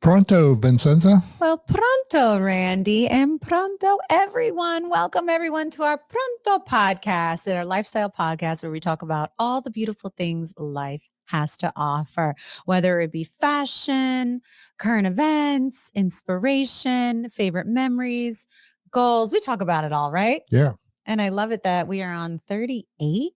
Pronto, Vincenza. Well, pronto, Randy, and pronto, everyone. Welcome, everyone, to our Pronto podcast, our lifestyle podcast where we talk about all the beautiful things life has to offer, whether it be fashion, current events, inspiration, favorite memories, goals. We talk about it all, right? Yeah. And I love it that we are on 38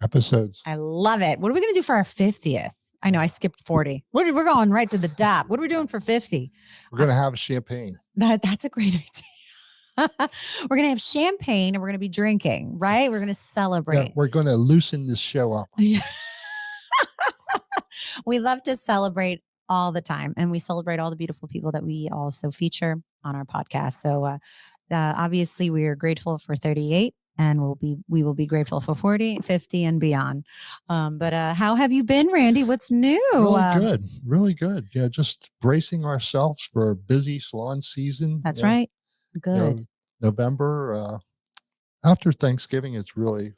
Episodes. I love it. What are we going to do for our 50th? I know I skipped 40. We're going right to the dap. What are we doing for 50? We're going to have champagne. That's a great idea. We're going to have champagne and we're going to be drinking, right? We're going to celebrate. Yeah, we're going to loosen this show up. Yeah. We love to celebrate all the time, and we celebrate all the beautiful people that we also feature on our podcast. So obviously we are grateful for 38. And we will be grateful for 40, 50, and beyond. But how have you been, Randy? What's new? Really good. Yeah, just bracing ourselves for a busy salon season. That's right. Good. November, after Thanksgiving, it's really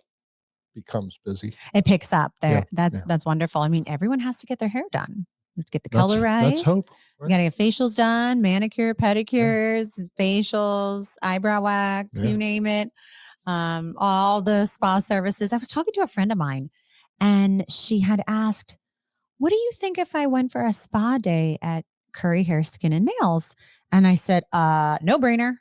becomes busy. It picks up there. Yeah, that's wonderful. I mean, everyone has to get their hair done. Let's get the color right. Let's hope. Right? You got to get facials done, manicure, pedicures, facials, eyebrow wax, you name it. All the spa services. I was talking to a friend of mine and she had asked, what do you think if I went for a spa day at Curry Hair, Skin and Nails? And I said, no brainer.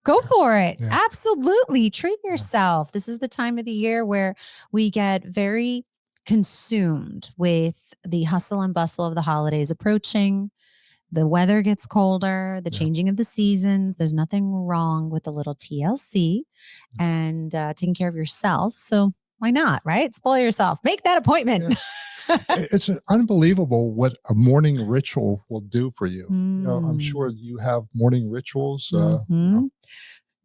Go for it. Yeah. Absolutely. Treat yourself. This is the time of the year where we get very consumed with the hustle and bustle of the holidays approaching. The weather gets colder, the changing of the seasons. There's nothing wrong with a little TLC and taking care of yourself. So why not, right? Spoil yourself. Make that appointment. Yeah. It's unbelievable what a morning ritual will do for you. You know, I'm sure you have morning rituals.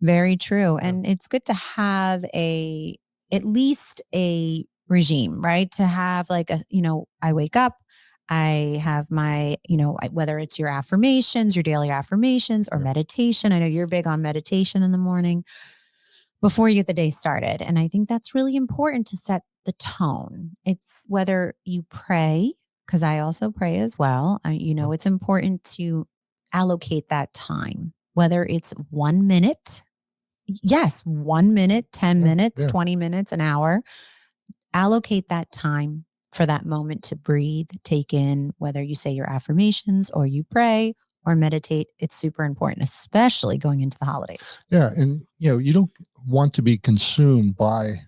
Very true. Yeah. And it's good to have at least a regime, right? To have like I wake up, I have my, whether it's your affirmations, your daily affirmations or meditation. I know you're big on meditation in the morning before you get the day started. And I think that's really important to set the tone. It's whether you pray, because I also pray as well. It's important to allocate that time, whether it's 1 minute. Yes, 1 minute, 10 minutes, 20 minutes, an hour. Allocate that time for that moment to breathe, take in, whether you say your affirmations or you pray or meditate. It's super important, especially going into the holidays. Yeah. And, you don't want to be consumed by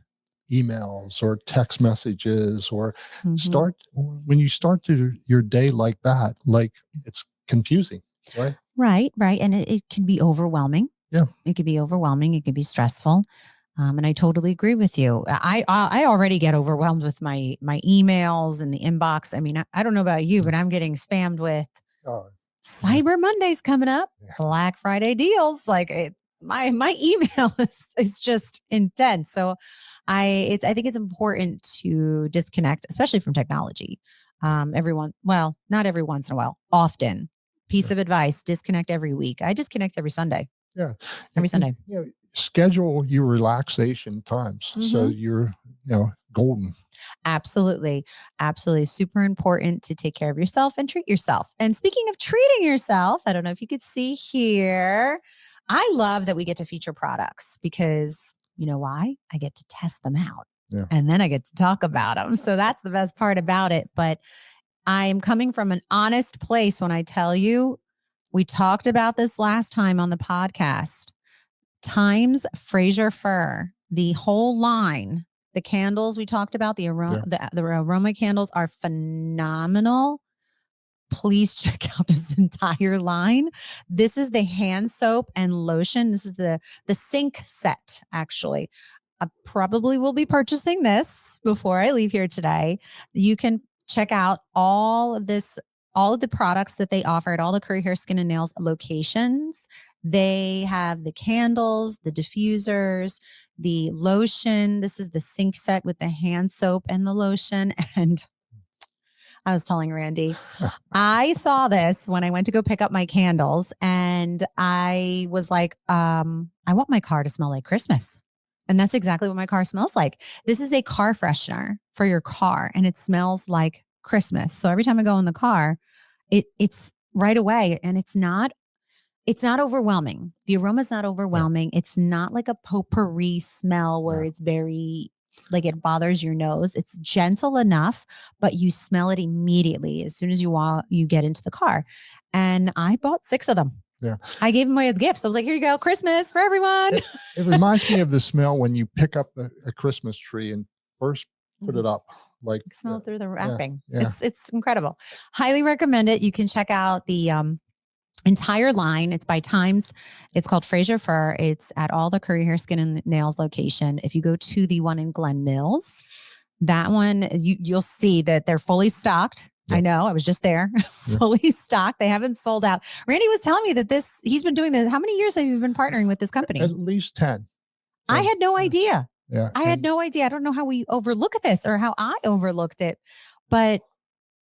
emails or text messages or when you start your day like that, like it's confusing, right? Right. And it can be overwhelming. Yeah. It could be overwhelming. It could be stressful. And I totally agree with you. I already get overwhelmed with my emails and the inbox. I mean, I don't know about you, but I'm getting spammed with Cyber Mondays coming up, Black Friday deals. Like my email is just intense. So I think it's important to disconnect, especially from technology. Not every once in a while, often. Piece of advice: disconnect every week. I disconnect every Sunday. Yeah, every Sunday. Schedule your relaxation times so you're golden. Absolutely super important to take care of yourself and treat yourself. And speaking of treating yourself, I don't know if you could see here, I love that we get to feature products because you know why? I get to test them out and then I get to talk about them. So that's the best part about it. But I'm coming from an honest place when I tell you, we talked about this last time on the podcast. Times Fraser Fur, the whole line, the candles we talked about, the aroma candles are phenomenal. Please check out this entire line. This is the hand soap and lotion. This is the sink set, actually. I probably will be purchasing this before I leave here today. You can check out all of the products that they offer at all the Curry Hair, Skin and Nails locations. They have the candles, the diffusers, the lotion. This is the sink set with the hand soap and the lotion. And I was telling Randy, I saw this when I went to go pick up my candles and I was like, I want my car to smell like Christmas. And that's exactly what my car smells like. This is a car freshener for your car and it smells like Christmas. So every time I go in the car, it's right away, and it's not overwhelming. The aroma's not overwhelming. It's not like a potpourri smell where it's very like it bothers your nose. It's gentle enough, but you smell it immediately as soon as you get into the car. And I bought 6 of them. Yeah. I gave them away as gifts. I was like, here you go, Christmas for everyone. It reminds me of the smell when you pick up a Christmas tree and first put it up. Like smell through the wrapping. Yeah. It's incredible. Highly recommend it. You can check out the entire line. It's by Times. It's called Fraser Fur. It's at all the Curry Hair, Skin, and Nails location. If you go to the one in Glen Mills, that one, you'll see that they're fully stocked. Yep. I know. I was just there. Fully stocked. They haven't sold out. Randy was telling me that he's been doing this. How many years have you been partnering with this company? At least 10. I had no idea. Yeah. I had no idea. I don't know how we overlook this or how I overlooked it, but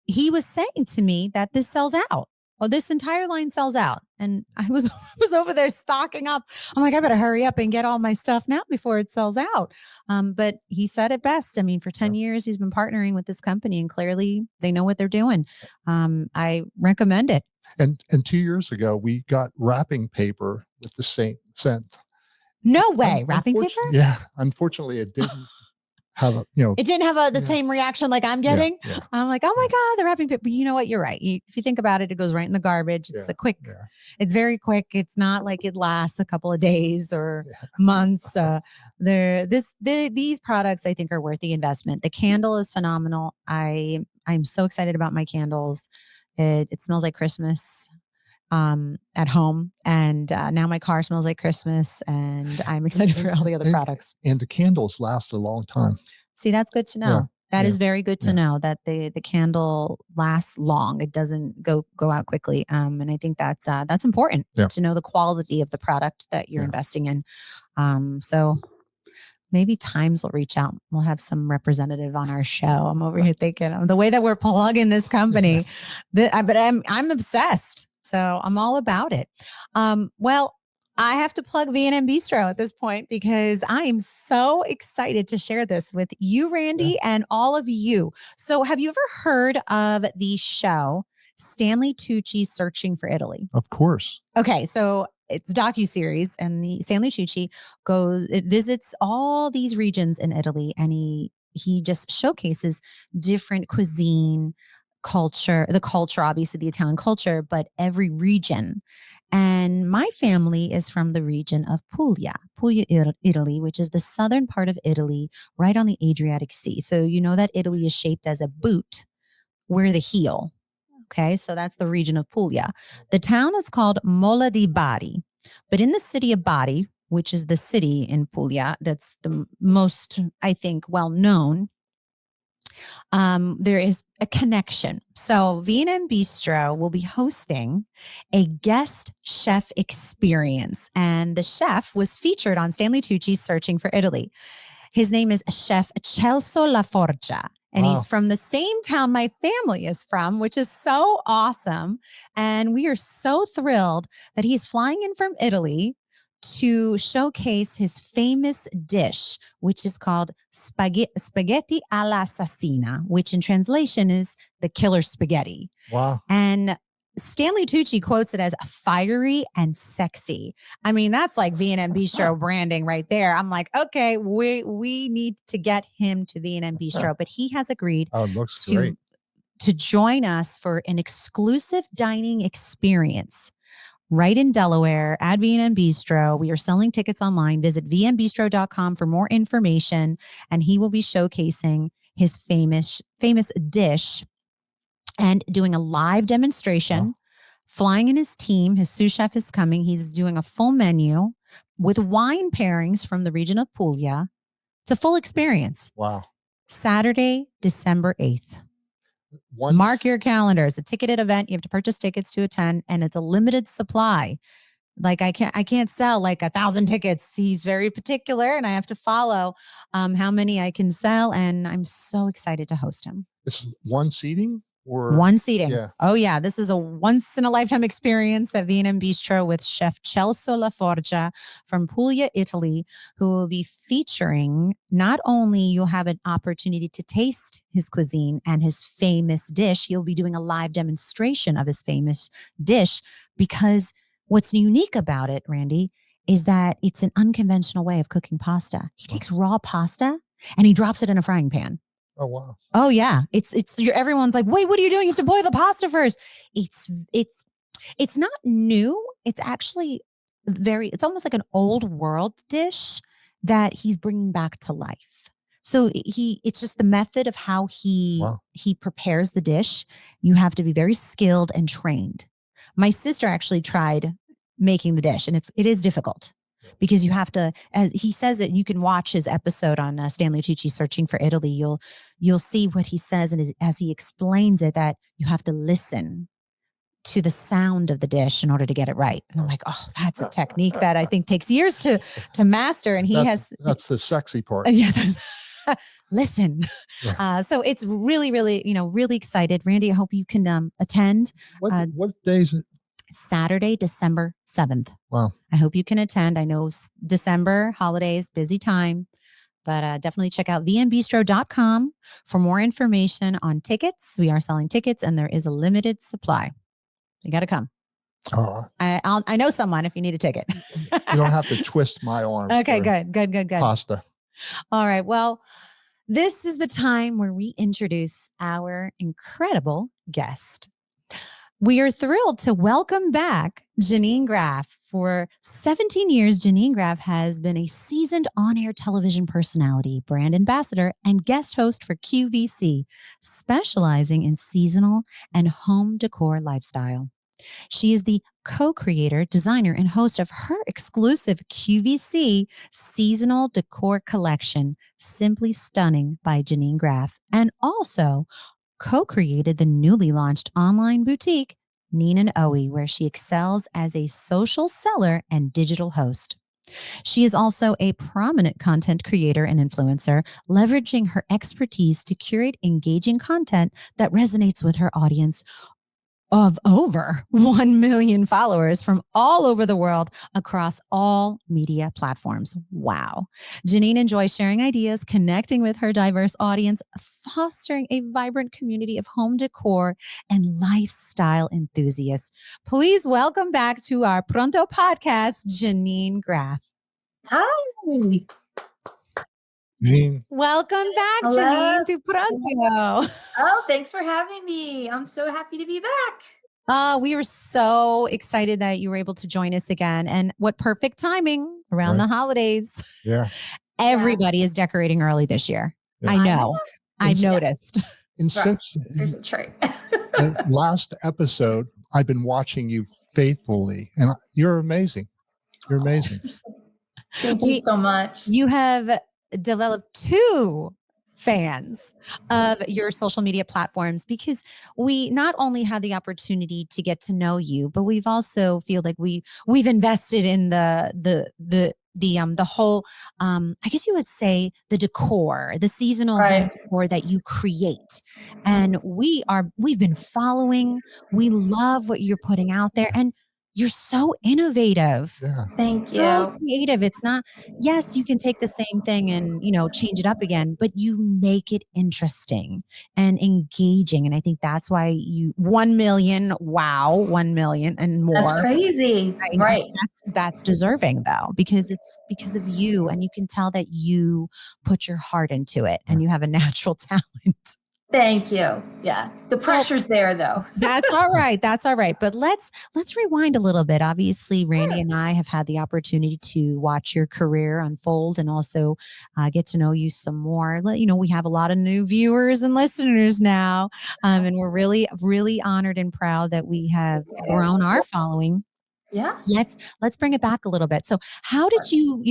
he was saying to me that this sells out. Well, this entire line sells out. And I was over there stocking up. I'm like, I better hurry up and get all my stuff now before it sells out. But he said it best. I mean, for 10 years, he's been partnering with this company and clearly they know what they're doing. I recommend it. And 2 years ago, we got wrapping paper with the same scent. No way. Wrapping paper? Yeah. Unfortunately, it didn't have it didn't have the same reaction like I'm getting. Yeah. I'm like, oh my God, the wrapping paper. You know what? You're right. If you think about it, it goes right in the garbage. It's it's very quick. It's not like it lasts a couple of days or months. These products I think are worth the investment. The candle is phenomenal. I'm so excited about my candles. It smells like Christmas at home, and now my car smells like Christmas, and I'm excited for all the other products. And the candles last a long time. See, that's good to know. Yeah. That is very good to know that the candle lasts long. It doesn't go out quickly. And I think that's important to know the quality of the product that you're investing in. So maybe Times will reach out. We'll have some representative on our show. I'm over here thinking the way that we're plugging this company, but I'm obsessed. So I'm all about it. Well, I have to plug V&M Bistro at this point because I am so excited to share this with you, Randy, and all of you. So have you ever heard of the show Stanley Tucci's Searching for Italy? Of course. Okay, so it's a docuseries, and the Stanley Tucci visits all these regions in Italy, and he just showcases different cuisine, the culture, obviously the Italian culture, but every region. And my family is from the region of Puglia, Italy, which is the southern part of Italy, right on the Adriatic Sea. So you know that Italy is shaped as a boot. We're the heel. Okay, so that's the region of Puglia. The town is called Mola di Bari, but in the city of Bari, which is the city in Puglia that's the most, I think, well-known, there is a connection. So V&M Bistro will be hosting a guest chef experience. And the chef was featured on Stanley Tucci's Searching for Italy. His name is Chef Celso Laforgia. And he's from the same town my family is from, which is so awesome. And we are so thrilled that he's flying in from Italy to showcase his famous dish, which is called spaghetti all'assassina, which in translation is the killer spaghetti. Wow. And Stanley Tucci quotes it as fiery and sexy. I mean, that's like V&M Bistro branding right there. I'm like, okay, we need to get him to V&M Bistro, but he has agreed to join us for an exclusive dining experience right in Delaware at V&M Bistro. We are selling tickets online. Visit vmbistro.com for more information, and he will be showcasing his famous dish and doing a live demonstration, flying in his team. His sous chef is coming. He's doing a full menu with wine pairings from the region of Puglia. It's a full experience. Wow. Saturday, December 8th. Mark your calendars. A ticketed event. You have to purchase tickets to attend, and it's a limited supply. Like I can't sell like 1,000 tickets. He's very particular, and I have to follow how many I can sell. And I'm so excited to host him. It's one seating? Or one seating. yeah. Oh yeah, this is a once in a lifetime experience at Vino and Bistro with Chef Celso Laforgia from Puglia, Italy, who will be featuring. Not only you'll have an opportunity to taste his cuisine and his famous dish, you'll be doing a live demonstration of his famous dish, because what's unique about it, Randy, is that it's an unconventional way of cooking pasta. He takes raw pasta and he drops it in a frying pan. Oh wow. Oh yeah, everyone's like, wait, what are you doing? You have to boil the pasta first. It's not new. It's actually it's almost like an old world dish that he's bringing back to life. So it's just the method of how he prepares the dish. You have to be very skilled and trained. My sister actually tried making the dish, and it is difficult, because you have to, as he says that you can watch his episode on Stanley Tucci Searching for Italy. You'll see what he says, and as he explains it, that you have to listen to the sound of the dish in order to get it right. And I'm like, oh, that's a technique that I think takes years to master. And that's the sexy part. Yeah. Listen. Yeah. So it's really, really, really excited. Randy, I hope you can attend. What day is it? Saturday, December 7th. Wow. I hope you can attend. I know December, holidays, busy time, but definitely check out vnbistro.com for more information on tickets. We are selling tickets, and there is a limited supply. You got to come. I know someone if you need a ticket. You don't have to twist my arm. Okay, good. Pasta. All right. Well, this is the time where we introduce our incredible guest. We are thrilled to welcome back Janine Graff. For 17 years, Janine Graff has been a seasoned on-air television personality, brand ambassador, and guest host for QVC, specializing in seasonal and home decor lifestyle. She is the co-creator, designer, and host of her exclusive QVC seasonal decor collection, Simply Stunning by Janine Graff, and also co-created the newly launched online boutique, NEAN OE, where she excels as a social seller and digital host. She is also a prominent content creator and influencer, leveraging her expertise to curate engaging content that resonates with her audience of over 1 million followers from all over the world across all media platforms. Wow. Janine enjoys sharing ideas, connecting with her diverse audience, fostering a vibrant community of home decor and lifestyle enthusiasts. Please welcome back to our Pronto podcast, Janine Graff. Hi. Welcome back, hello, Janine, to Pronto. Oh, thanks for having me. I'm so happy to be back. We were so excited that you were able to join us again. And what perfect timing around the holidays. Yeah. Everybody is decorating early this year. Yeah. I know. I've noticed. And since there's a trait. last episode, I've been watching you faithfully, and you're amazing. You're amazing. Thank you so much. You have developed 2 fans of your social media platforms, because we not only had the opportunity to get to know you, but we've also feel like we've invested in the whole I guess you would say the decor, the seasonal decor that you create. And we've been following. We love what you're putting out there, and you're so innovative. Yeah. Thank you. So creative. It's not, yes, you can take the same thing and, change it up again, but you make it interesting and engaging. And I think that's why 1 million, wow, 1 million and more. That's crazy. Right. That's deserving though, because it's because of you, and you can tell that you put your heart into it and you have a natural talent. Thank you. Yeah. The pressure's there though. That's all right. That's all right. But let's rewind a little bit. Obviously, Randy and I have had the opportunity to watch your career unfold and also get to know you some more. We have a lot of new viewers and listeners now. And we're really, really honored and proud that we have grown our following. Yes. Let's bring it back a little bit. So how did you,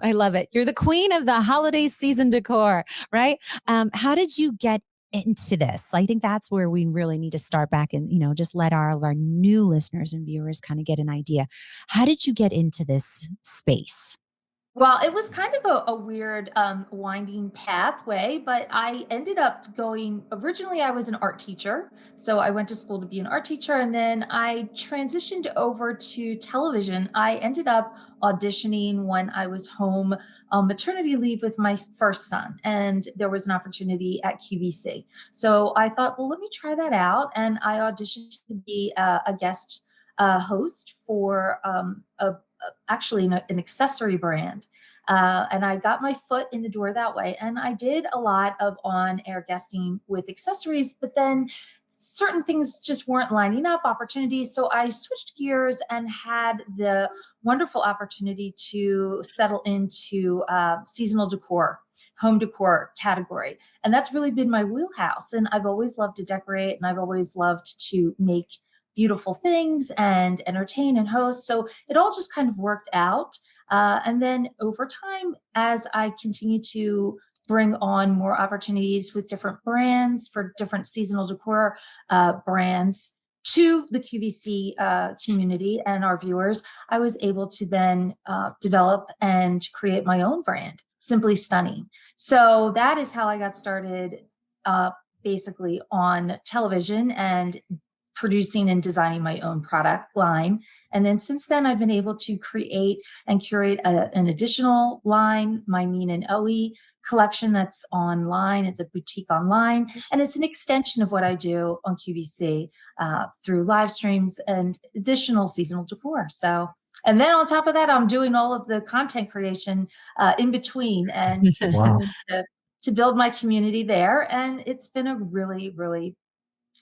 I love it. You're the queen of the holiday season decor, right? How did you get into this? I think that's where we really need to start back and, just let our new listeners and viewers kind of get an idea. How did you get into this space? Well, it was kind of a weird winding pathway, but I ended up going. Originally, I was an art teacher. So I went to school to be an art teacher, and then I transitioned over to television. I ended up auditioning when I was home on maternity leave with my first son, and there was an opportunity at QVC. So I thought, well, let me try that out. And I auditioned to be a guest host for actually an accessory brand. And I got my foot in the door that way. And I did a lot of on air guesting with accessories, but then certain things just weren't lining up, opportunities. So I switched gears and had the wonderful opportunity to settle into seasonal decor, home decor category. And that's really been my wheelhouse. And I've always loved to decorate, and I've always loved to make beautiful things and entertain and host. So it all just kind of worked out. And then over time, as I continue to bring on more opportunities with different brands for different seasonal decor brands to the QVC community and our viewers, I was able to then develop and create my own brand, Simply Stunning. So that is how I got started basically on television and producing and designing my own product line. And then since then, I've been able to create and curate an additional line, my NEAN OE collection that's online. It's a boutique online, and it's an extension of what I do on QVC through live streams and additional seasonal decor. So, and then on top of that, I'm doing all of the content creation in between and Wow. continue to build my community there. And it's been a really, really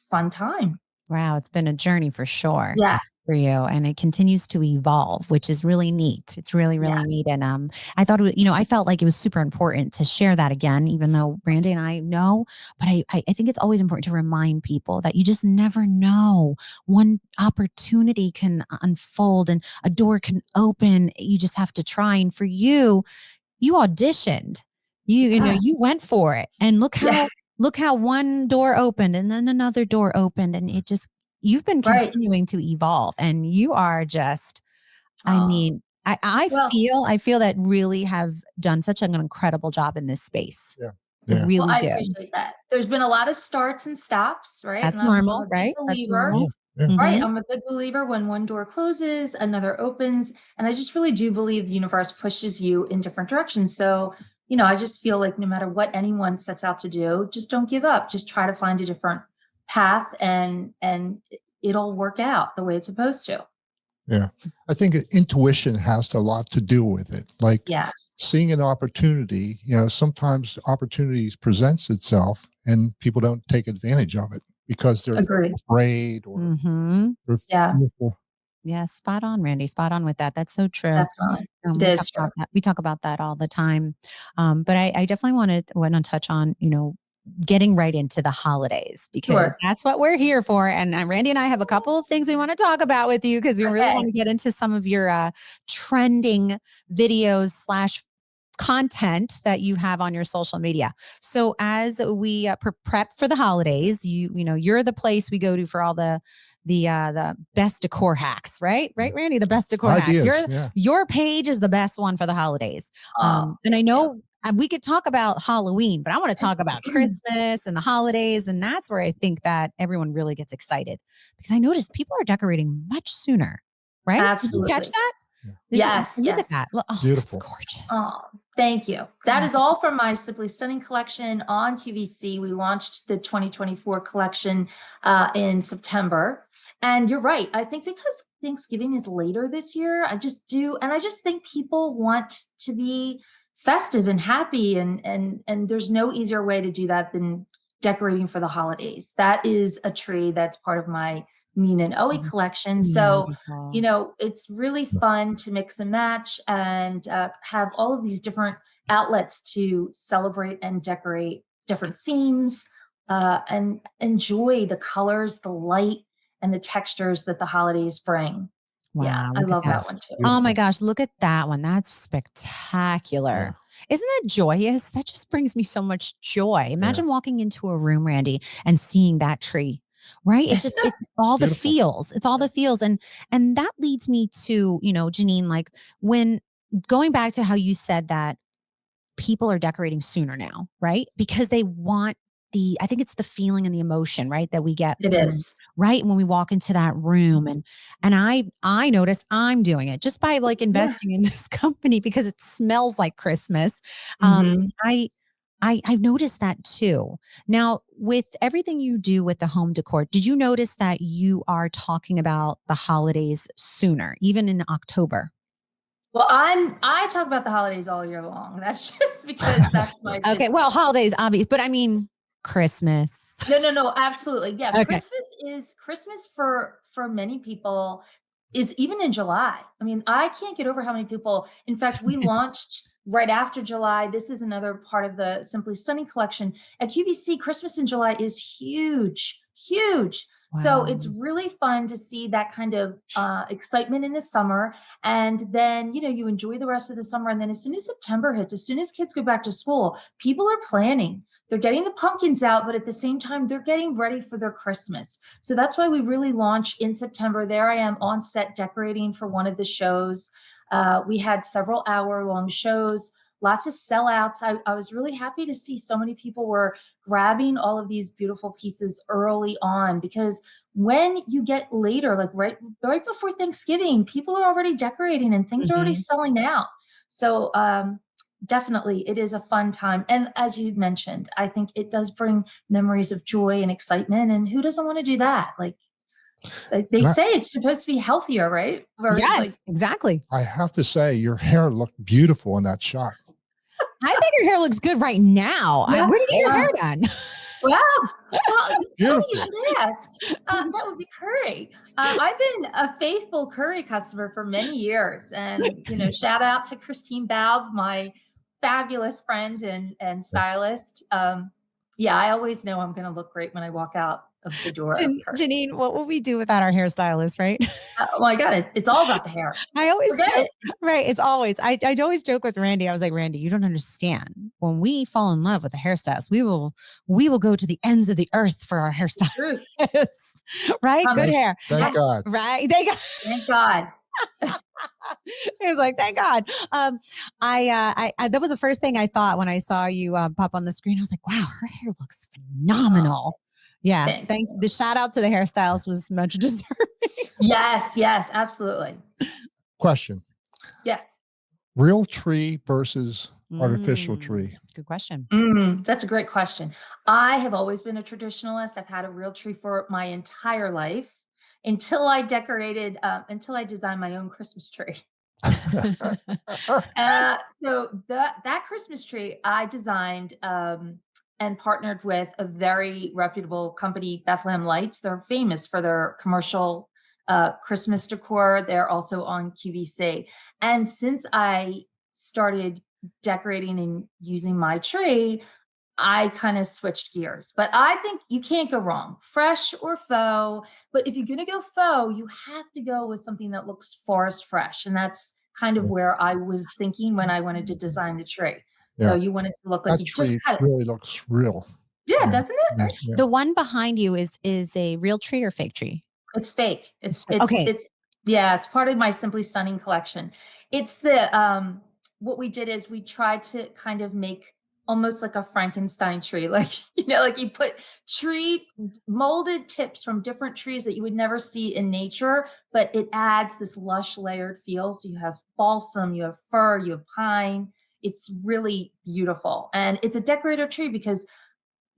fun time. Wow, it's been a journey for sure Yes. for you, and it continues to evolve, which is really neat. It's really, Yeah. really neat. And I thought, I felt like it was super important to share that again, even though Brandy and I know, but I think it's always important to remind people that you just never know. One opportunity can unfold and a door can open. You just have to try. And for you, you auditioned. Yes. You went for it. And Yeah. look how one door opened and then another door opened, and you've been Right. continuing to evolve, and you are just, I Oh, mean, well, I feel that really have done such an incredible job in this space. Yeah. I Yeah. well, really I do. appreciate that. There's been a lot of starts and stops, right? That's And I'm normal, a big right? That's believer, normal. Yeah. Yeah. Hmm. right? I'm a big believer when one door closes, another opens. And I just really do believe the universe pushes you in different directions. So, I just feel like no matter what anyone sets out to do, just don't give up. Just try to find a different path, and it'll work out the way it's supposed to. Yeah. I think intuition has a lot to do with it. Like Yeah. seeing an opportunity, sometimes opportunities presents itself and people don't take advantage of it because they're Agreed. afraid or Hmm. they're Yeah, fearful. Yeah, spot on, Randy. Spot on with that. That's so true. definitely. It We is talk true. about that. We talk about that all the time. But I definitely want to touch on, getting right into the holidays, because Sure. that's what we're here for. And Randy and I have a couple of things we want to talk about with you, because we really want Okay. to get into some of your trending videos slash content that you have on your social media. So as we prep for the holidays, you're the place we go to for all the best decor hacks, right? Right, Randy, the best decor hacks. Ideas. Yeah. Your page is the best one for the holidays. Oh, And I thank you. know we could talk about Halloween, but I want to talk about Christmas and the holidays. And that's where I think that everyone really gets excited, because I noticed people are decorating much sooner, right? Did you catch Absolutely. that? Yeah. Yes, Look at yes. that. Oh, that's Beautiful. gorgeous. Oh, thank you. That God. is all from my Simply Stunning collection on QVC. We launched the 2024 collection in September. And you're right. I think because Thanksgiving is later this year, I just do. And I just think people want to be festive and happy. And there's no easier way to do that than decorating for the holidays. That is a tree that's part of my NEAN OE collection. So Beautiful. it's really fun to mix and match and have all of these different outlets to celebrate and decorate different themes and enjoy the colors, the light, and the textures that the holidays bring. Yeah, Wow, I look at love that. that one too. Oh my Beautiful. gosh, look at that one. That's Yeah. spectacular. Isn't that joyous? That just brings me so much joy. Yeah. Imagine walking into a room, Randy, and seeing that tree. Right? It's all the Beautiful. feels. It's all the feels. And that leads me to, Janine, like when going back to how you said that people are decorating sooner now, right? Because they want I think it's the feeling and the emotion, right? That we get It is. right when we walk into that room. And I noticed I'm doing it just by like Yeah. investing in this company because it smells like Christmas. Mhm. I've noticed that too. Now, with everything you do with the home decor, did you notice that you are talking about the holidays sooner, even in October? Well, I talk about the holidays all year long. That's just because that's my Okay, well, business. holidays, obvious, but I mean Christmas. No, no, no, absolutely. Yeah, Okay. Christmas for many people is even in July. I mean, I can't get over how many people. In fact, we launched right after July. This is another part of the Simply Stunning collection. At QVC, Christmas in July is huge, huge. So Wow. it's really fun to see that kind of excitement in the summer. And then, you enjoy the rest of the summer. And then as soon as September hits, as soon as kids go back to school, people are planning. They're getting the pumpkins out, but at the same time, they're getting ready for their Christmas. So that's why we really launch in September. There I am on set decorating for one of the shows. We had several hour-long shows, lots of sellouts. I was really happy to see so many people were grabbing all of these beautiful pieces early on, because when you get later, like right before Thanksgiving, people are already decorating and things are already Mhm. selling out. So definitely, it is a fun time. And as you mentioned, I think it does bring memories of joy and excitement. And who doesn't want to do that? Like they And say it's supposed to be healthier, right? Or like, Yes, exactly. I have to say, your hair looked beautiful in that shot. I think your hair looks good right now. yeah, Where did you get your uh, hair done? well, funny you Beautiful. should ask. That would be Curry. I've been a faithful Curry customer for many years, and shout out to Christine Baub, my fabulous friend and stylist. Yeah, I always know I'm going to look great when I walk out of the door of Curry. Janine, what will we do without our hairstylist, right? Oh my God, it's all about the hair. I always Forget joke, it. right? It's always, I'd always joke with Randy. I was like, Randy, you don't understand. When we fall in love with a hairstylist, we will go to the ends of the earth for our It's hairstylist, truth. right? Good Promise. hair, Thank Yeah, God. right? They got. thank God. It was like, thank God. That was the first thing I thought when I saw you pop on the screen. I was like, wow, her hair looks Oh, phenomenal. Yeah, thank thank you. the shout out to the hairstylist was much deserved. Yes, yes, absolutely. Question: Yes. real tree versus artificial Mm, tree? good question. That's a great question. I have always been a traditionalist. I've had a real tree for my entire life until I designed my own Christmas tree. So that Christmas tree I designed and partnered with a very reputable company, Bethlehem Lights. They're famous for their commercial Christmas decor. They're also on QVC. And since I started decorating and using my tree, I kind of switched gears. But I think you can't go wrong, fresh or faux. But if you're going to go faux, you have to go with something that looks forest fresh. And that's kind of where I was thinking when I wanted to design the tree. So Yeah, you want it to look like that you just tree cut it. really looks real. Yeah, Yeah, doesn't it? yeah, yeah. The one behind you is a real tree or fake tree? It's fake. Okay. Yeah, it's part of my Simply Stunning collection. It's the what we did is we tried to kind of make almost like a Frankenstein tree. Like, like you put tree molded tips from different trees that you would never see in nature, but it adds this lush layered feel. So you have balsam, you have fir, you have pine. It's really beautiful. And it's a decorator tree because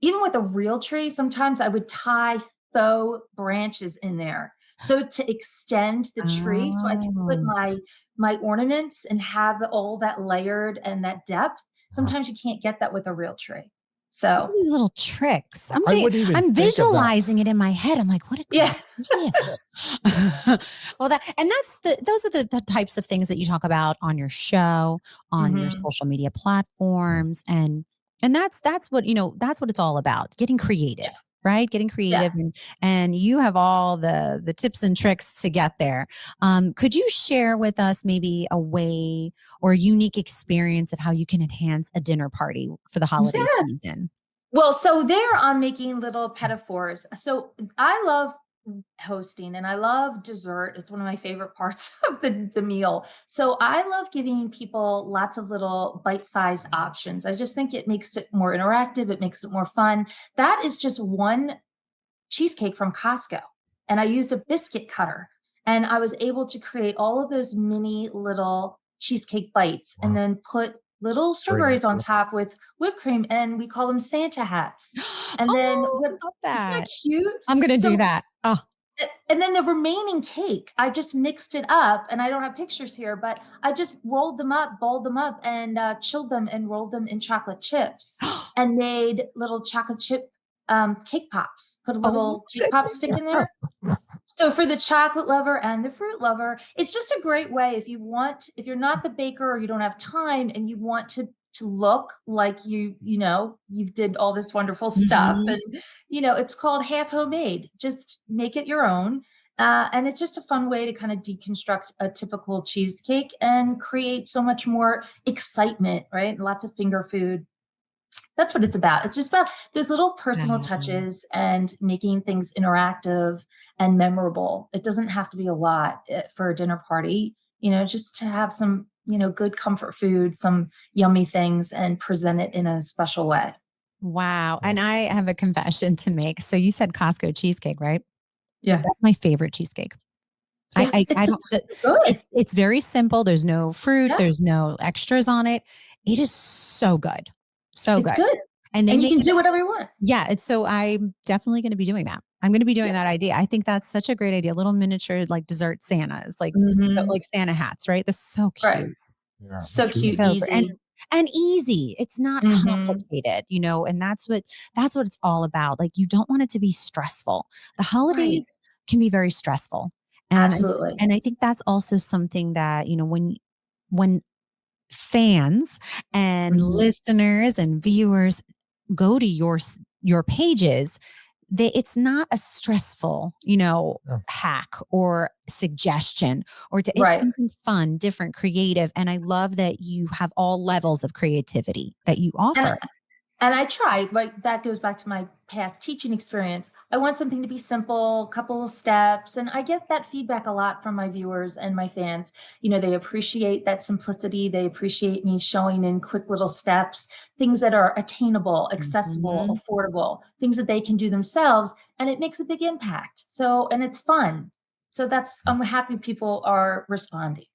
even with a real tree, sometimes I would tie faux branches in there. So to extend the tree, so I could put Oh. my ornaments and have all that layered and that depth. Uh, Sometimes you can't get that with a real tree. Look So at these little tricks. I wouldn't even I'm think of that. visualizing it in my head. I'm like, what a yeah. great idea. Well, those are the types of things that you talk about on your show, on your hmm social media platforms, and that's what that's what it's all about. Getting Yeah. creative, right? Getting Yeah. creative, and you have all the tips and tricks to get there. Could you share with us maybe a way or a unique experience of how you can enhance a dinner party for the holiday Yes. season? Well, so there I'm making little pedophores. So I love hosting, and I love dessert. It's one of my favorite parts of the meal. So I love giving people lots of little bite-sized options. I just think it makes it more interactive, it makes it more fun. That is just one cheesecake from Costco. And I used a biscuit cutter, and I was able to create all of those mini little cheesecake bites and Wow. then put little Very strawberries on accurate. top with whipped cream, and we call them Santa hats. And then Oh, what, I love isn't that that. cute? I'm gonna do So that. Oh, and then the remaining cake, I just mixed it up, and I don't have pictures here, but I just rolled them up, balled them up, and chilled them and rolled them in chocolate chips, and made little chocolate chip cake pops. Put a oh my little cake pop goodness, stick in there. yes. So for the chocolate lover and the fruit lover, it's just a great way if you want, if you're not the baker or you don't have time and you want to look like you did all this wonderful stuff, Mhm. and it's called half homemade. Just make it your own. And it's just a fun way to kind of deconstruct a typical cheesecake and create so much more excitement, right? Lots of finger food. That's what it's about. It's just about those little personal Wow. touches and making things interactive and memorable. It doesn't have to be a lot for a dinner party, just to have some, good comfort food, some yummy things, and present it in a special way. Wow. Yeah. And I have a confession to make. So you said Costco cheesecake, right? Yeah. That's my favorite cheesecake. Yeah. I It's don't just good. it's very simple. There's no fruit, Yeah. there's no extras on it. It is so good. So It's good. good. And they And you make can it do whatever you want. yeah, it's so I'm definitely gonna be doing that. I'm gonna be doing Yeah. that idea. I think that's such a great idea. Little miniature like dessert Santas, like Hmm. like Santa hats, right? That's so Right. cute. Yeah. So That's really cute, So great. easy. And easy. It's not Hmm. complicated, and that's what it's all about. Like you don't want it to be stressful. The Right. holidays can be very stressful. And Absolutely. I think that's also something that, when fans and Hmm. listeners and viewers go to your pages, it's not a stressful, yeah. hack or suggestion it's Right. something fun, different, creative. And I love that you have all levels of creativity that you And offer. And I try, like that goes back to my past teaching experience. I want something to be simple, couple of steps, and I get that feedback a lot from my viewers and my fans. They appreciate that simplicity. They appreciate me showing in quick little steps, things that are attainable, accessible, Mhm. affordable, things that they can do themselves, and it makes a big impact. So, and it's fun. So I'm happy people are responding.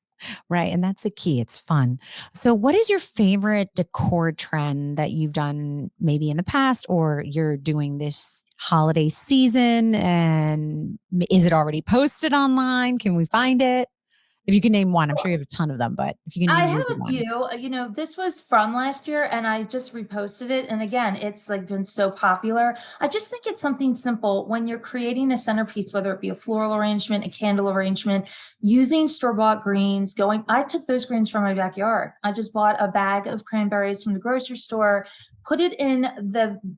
Right. And that's the key. It's fun. So, what is your favorite decor trend that you've done maybe in the past or you're doing this holiday season? And is it already posted online? Can we find it? If you can name one, I'm sure you have a ton of them, but if you can I name have maybe a one. few. This was from last year and I just reposted it. And again, it's like been so popular. I just think it's something simple when you're creating a centerpiece, whether it be a floral arrangement, a candle arrangement, using store-bought greens, I took those greens from my backyard. I just bought a bag of cranberries from the grocery store, put it in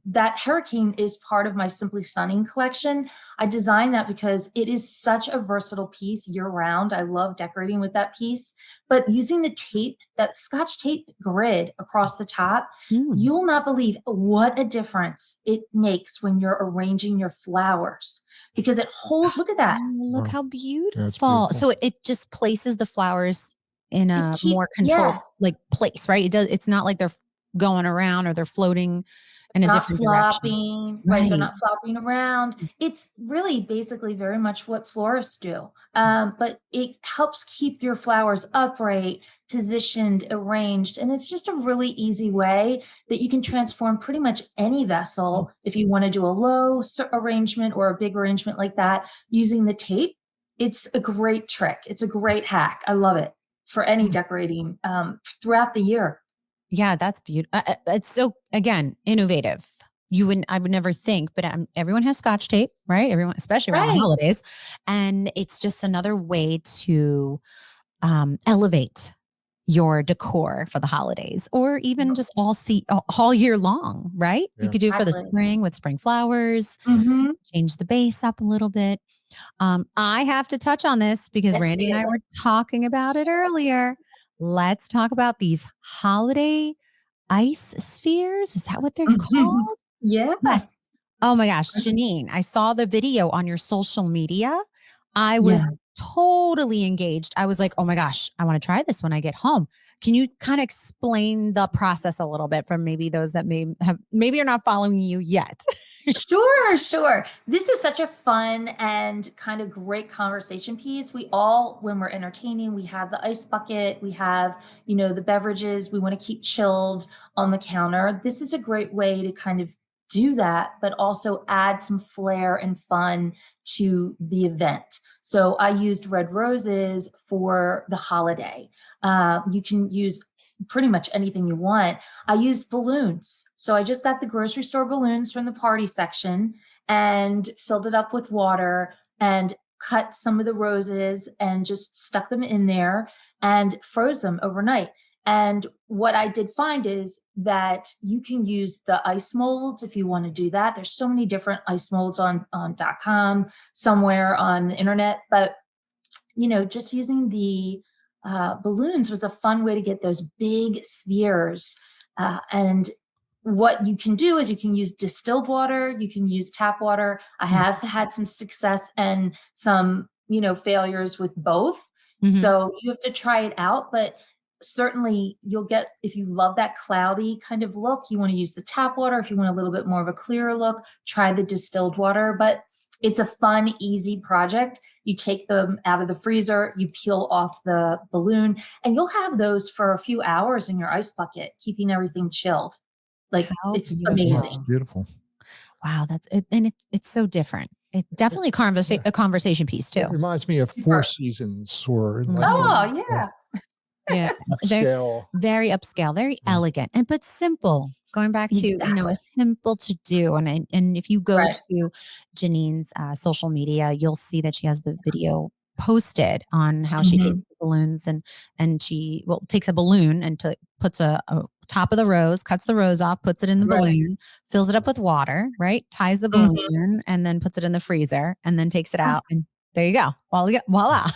that hurricane is part of my Simply Stunning collection. I designed that because it is such a versatile piece year round. I love decorating with that piece, but using the tape, that scotch tape grid across the top, Mm. you will not believe what a difference it makes when you're arranging your flowers because it holds, look at that. Oh, look Wow. how Yeah. It's beautiful. beautiful. So it just places the flowers in a more controlled Yeah, like place, right? It's not like they're going around or they're floating in a not different direction. flopping, right? They're Right. not flopping around. It's really basically very much what florists do. But it helps keep your flowers upright, positioned, arranged. And it's just a really easy way that you can transform pretty much any vessel if you want to do a arrangement or a big arrangement like that using the tape. It's a great trick. It's a great hack. I love it for any decorating throughout the year. Yeah, that's beautiful. It's so again innovative. I would never think, but everyone has Scotch tape, right? Everyone, especially around the Right. holidays, and it's just another way to elevate your decor for the holidays, or even just all year long, right? You Yeah. could do it for the Exactly. spring with spring flowers, Hmm. change the base up a little bit. I have to touch on this because Yes, Randy and I ma'am. were talking about it earlier. Let's talk about these holiday ice spheres. Is that what they're called? Yeah. Yes. Oh my gosh, Janine, I saw the video on your social media. I Yeah. was totally engaged. I was like, oh my gosh, I want to try this when I get home. Can you kind of explain the process a little bit for maybe those that maybe are not following you yet? Sure, sure. This is such a fun and kind of great conversation piece. We all, when we're entertaining, we have the ice bucket, we have, the beverages we want to keep chilled on the counter. This is a great way to kind of do that, but also add some flair and fun to the event. So I used red roses for the holiday. You can use pretty much anything you want. I used balloons. So I just got the grocery store balloons from the party section and filled it up with water and cut some of the roses and just stuck them in there and froze them overnight. And what I did find is that you can use the ice molds if you want to do that. There's so many different ice molds on .com, somewhere on the internet, but just using the balloons was a fun way to get those big spheres. And what you can do is you can use distilled water, you can use tap water. I have had some success and some, failures with both. Mhm. So you have to try it out, but certainly you'll get, if you love that cloudy kind of look, you want to use the tap water. If you want a little bit more of a clearer look, try the distilled water. But it's a fun, easy project. You take them out of the freezer, you peel off the balloon, and you'll have those for a few hours in your ice bucket, keeping everything chilled. Like, How it's beautiful. That's amazing. beautiful. Wow, that's it, and it's so different. It's definitely Yeah. a conversation piece It too. reminds me of Super. Four Seasons or like Oh, yeah. Yeah, they're upscale. very upscale, very Yeah. elegant, and but simple. Going back to Exactly. a simple to do, and if you go Right. to Janine's social media, you'll see that she has the video posted on how she takes Mhm. the balloons and she takes a balloon and puts a top of the rose, cuts the rose off, puts it in the Right. balloon, fills it up with water, right? Ties the Mhm. balloon, and then puts it in the freezer, and then takes it out, and there you go. Voila.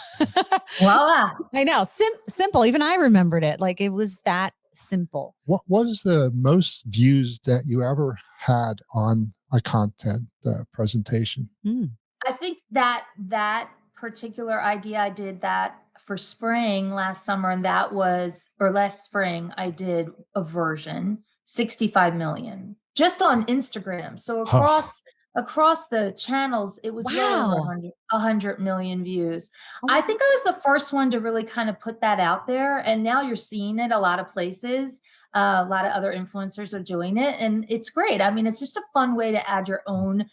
Voila. I know. Simple. Even I remembered it. Like it was that simple. What was the most views that you ever had on a content presentation? Mm. I think that particular idea, I did that for spring last summer, and that was, or last spring, I did a version, 65 million, just on Instagram. So Huh. across the channels, it was well over Wow. 100 million views. Oh I my think I was the first one to really kind of put that out there, and now you're seeing it a lot of places. A lot of other influencers are doing it, and it's great. I mean, it's just a fun way to add your own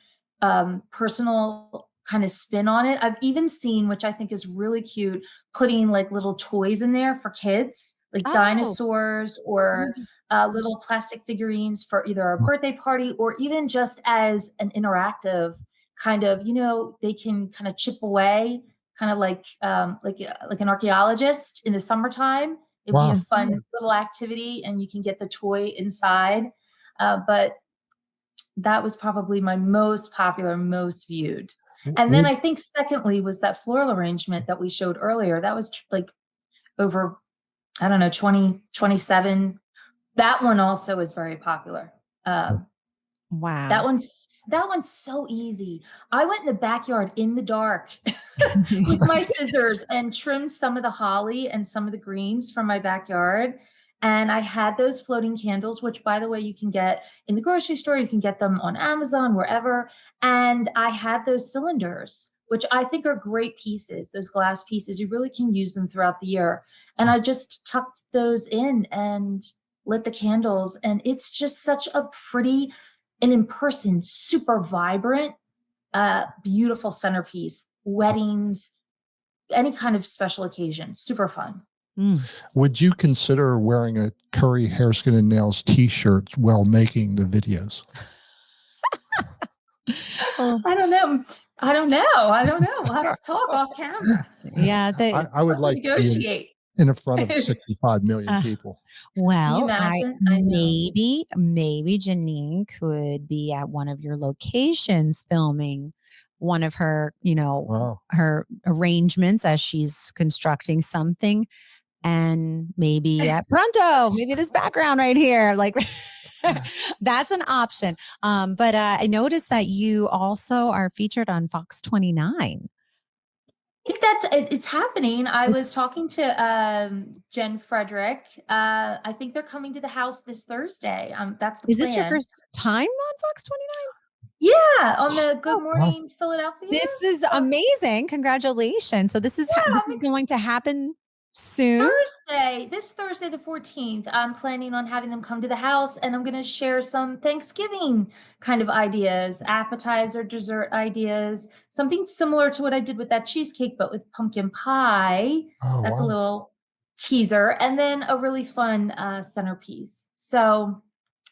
personal kind of spin on it. I've even seen, which I think is really cute, putting like little toys in there for kids, like Oh. dinosaurs Oh my or God. little plastic figurines for either a birthday party or even just as an interactive kind of, they can kind of chip away, kind of like an archaeologist in the summertime. It'd be a Wow. fun little activity, and you can get the toy inside. But that was probably my most popular, most viewed. And then Would I think secondly was that floral arrangement that we showed earlier. That was like over, I don't know, 20, 27. That one also is very popular. Um, that Wow. one's so easy. I went in the backyard in the dark with my scissors and trimmed some of the holly and some of the greens from my backyard. And I had those floating candles, which by the way, you can get in the grocery store, you can get them on Amazon, wherever. And I had those cylinders, which I think are great pieces, those glass pieces. You really can use them throughout the year. And I just tucked those in and lit the candles. And it's just such a pretty and in person, super vibrant, beautiful centerpiece. Weddings, any kind of special occasion, super fun. Mm. would you consider wearing a Curry Hair, Skin, and Nails T-shirt while making the videos? Oh, I don't know. I don't know. I don't know. We'll have to talk off camera. yeah. I would Let's like to be negotiate. in front of Can 65 million people. you Well, I imagine? I know. maybe Janine could be at one of your locations filming one of her, Wow. her arrangements as she's constructing something. and maybe at Pronto, maybe this background right here, like that's an option. But I noticed that you also are featured on Fox 29. It's happening. I was It's talking to Jen Frederick. I think they're coming to the house this Thursday. That's the Is this your plan. first time on Fox 29? Yeah, on the Good Oh, wow. Morning Philadelphia. this is So, amazing. Congratulations. So this is yeah, this is going to happen soon. This Thursday, the 14th, I'm planning on having them come to the house and I'm going to share some Thanksgiving kind of ideas, appetizer, dessert ideas, something similar to what I did with that cheesecake, but with pumpkin pie. Oh, That's a wow. little teaser. And then a really fun centerpiece. So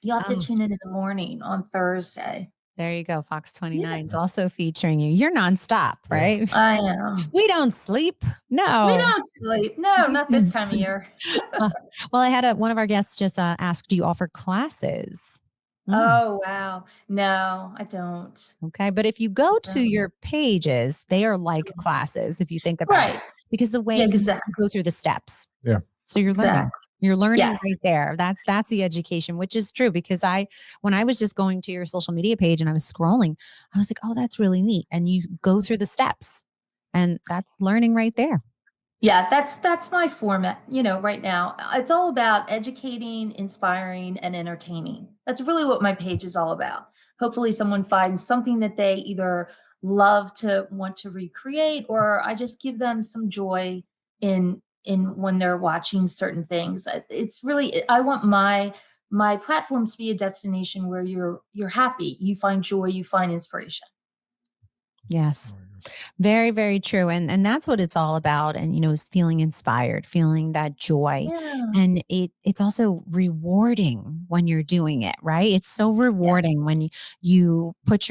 you'll have to Oh, tune in the morning on Thursday. there you go. Fox 29 is Yeah. also featuring you. You're nonstop, Yeah. right? I am. We don't sleep. We No. don't sleep. No, We not this don't time of sleep. year. Uh, well, I had one of our guests just ask, do you offer classes? Mm, Oh, wow. No, I don't. okay. But if you go to No. your pages, they are like classes, if you think about it, Right. because the way Yeah, you exactly. go through the steps. Yeah. So you're learning. Exactly. You're learning Yes. right there. That's the education, which is true because when I was just going to your social media page and I was scrolling, I was like, oh, that's really neat. And you go through the steps and that's learning right there. Yeah, that's my format, right now. It's all about educating, inspiring, and entertaining. That's really what my page is all about. Hopefully someone finds something that they either love to want to recreate, or I just give them some joy in when they're watching certain things. It's really, I want my platforms to be a destination where you're happy, you find joy, you find inspiration. Yes. Very, very true. And that's what it's all about. And, is feeling inspired, feeling that joy. Yeah. And it's also rewarding when you're doing it, right? It's so Yes. rewarding when you put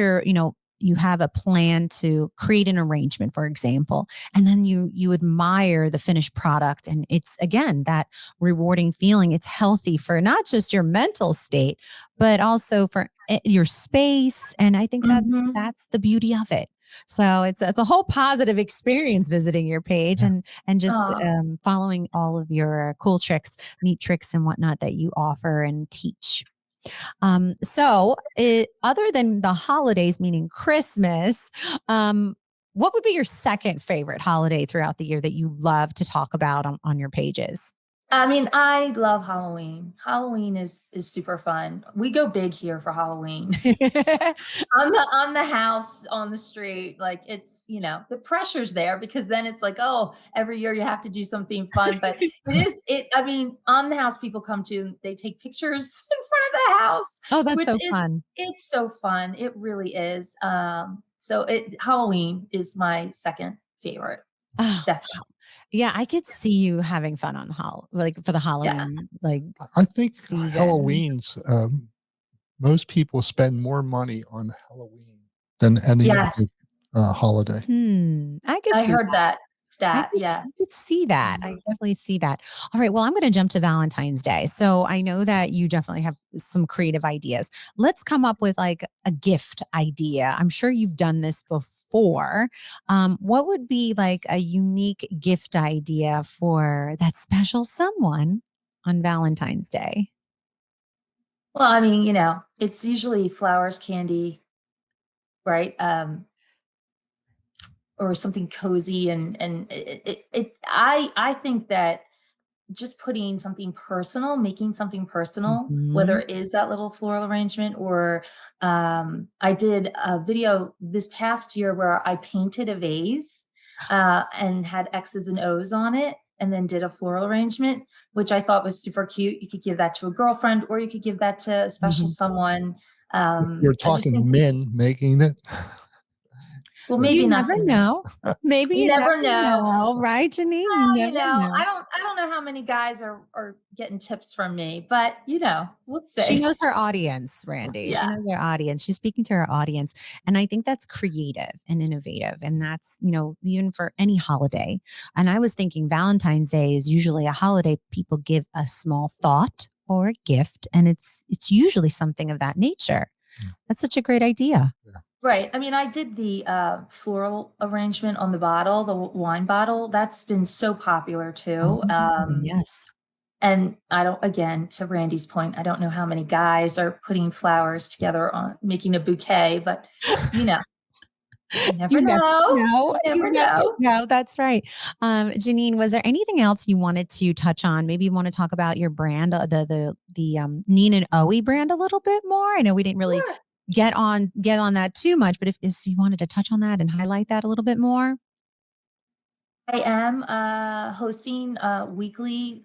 you have a plan to create an arrangement, for example, and then you admire the finished product. And it's again that rewarding feeling. It's healthy for not just your mental state, but also for your space. And I think that's Hmm. that's the beauty of it. So it's a whole positive experience visiting your page Yeah. and just Oh, following all of your cool tricks, neat tricks and whatnot that you offer and teach. Other than the holidays, meaning Christmas, what would be your second favorite holiday throughout the year that you love to talk about on your pages? I mean, I love Halloween. Halloween is super fun. We go big here for Halloween. On the house, on the street, like it's, the pressure's there because then it's like, oh, every year you have to do something fun. But I mean, on the house people come to, they take pictures in front of the house, Oh, that's which so is fun. it's so fun. It really is. So Halloween is my second favorite. Oh, Definitely. yeah, I could see you having fun like for the Yeah. Halloween like I think season. Halloween's, most people spend more money on Halloween than any Yes. other holiday. I could I see heard that. that stat. I Yes. could see that. I Mhm. definitely see that. All right. Well, I'm going to jump to Valentine's Day. So I know that you definitely have some creative ideas. Let's come up with like a gift idea. I'm sure you've done this before. What would be like a unique gift idea for that special someone on Valentine's Day? Well, I mean, it's usually flowers, candy, right? Or something cozy, and I think that just putting something personal, making something personal, whether Mhm. it is that little floral arrangement or I did a video this past year where I painted a vase and had X's and O's on it and then did a floral arrangement, which I thought was super cute. You could give that to a girlfriend or you could give that to a special Mhm. someone. You're I just think talking men making it. well, Yeah. maybe You not never the men. know. Maybe You you never never know. know, right, Janine? You Well, never know. I don't know how many guys are getting tips from me, but we'll She see. knows her audience, Randy. She Yeah. knows her audience. She's speaking to her audience. And I think that's creative and innovative. And that's, even for any holiday. And I was thinking Valentine's Day is usually a holiday people give a small thought or a gift. And it's usually something of that nature. Yeah. That's such a great idea. Right. I mean, I did the floral arrangement on the bottle, the wine bottle. That's been so popular Oh, too. yes. And I don't, again, to Randy's point, I don't know how many guys are putting flowers together on making a bouquet, but you know, you never You never know. know. You You never never know. know. That's right. Janine, was there anything else you wanted to touch on? Maybe you want to talk about your brand, the NEAN and OE brand a little bit more. I know we didn't really Sure. get on that too much, but if you wanted to touch on that and highlight that a little bit more. I am hosting weekly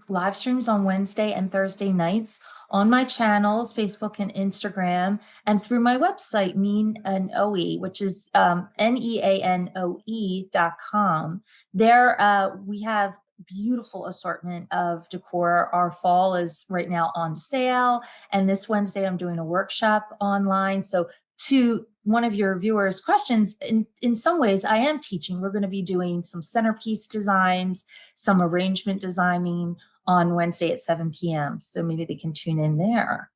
live streams on Wednesday and Thursday nights on my channels, Facebook and Instagram, and through my website, NEAN and OE, which is NEANOE.com. There we have beautiful assortment of decor. Our fall is right now on sale, and this Wednesday I'm doing a workshop online. So to one of your viewers' questions, in some ways, I am teaching. We're going to be doing some centerpiece designs, some arrangement designing on Wednesday at 7 p.m. So maybe they can tune in there.